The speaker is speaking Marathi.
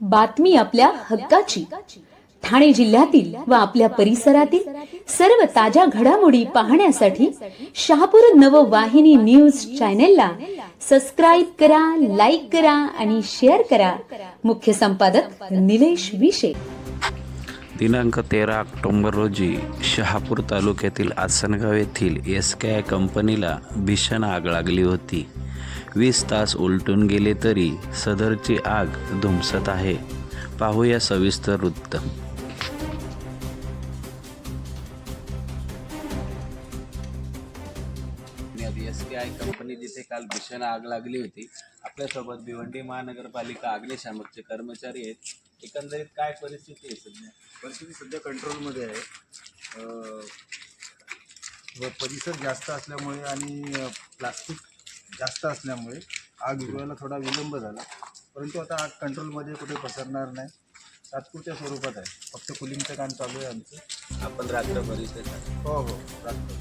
बातमी आपल्या हक्काची. ठाणे जिल्ह्यातील व आपल्या परिसरातील सर्व ताज्या घडामोडी पाहण्यासाठी शहापूर नववाहिनी न्यूज चॅनेलला सबस्क्राईब करा, लाईक करा आणि शेअर करा. मुख्य संपादक निलेश विशे. दिनांक 13 ऑक्टोबर रोजी शहापूर तालुक्यातील आसनगाव येथील SKI कंपनीला भीषण आग लागली होती. 20 तास उलटून गेले तरी सदरची आग धुमसत आहे. पाहूया सविस्तर वृत्त. SKI कंपनी जिथे काल भीषण आग लागली होती. आपल्यासोबत भिवंडी महानगरपालिका अग्निशामकचे कर्मचारी आहेत. एकंदरीत काय परिस्थिती आहे सध्या? परिस्थिती सध्या कंट्रोलमध्ये आहे. व परिसर जास्त असल्यामुळे आणि प्लास्टिक जास्त असल्यामुळे आग विझवायला थोडा विलंब झाला, परंतु आता आग कंट्रोलमध्ये कुठे पसरणार नाही. तात्पुरत्या स्वरूपात आहे. फक्त कुलिंगचं काम चालू आहे आमचं. आपण रात्रभर इथे हो रात्र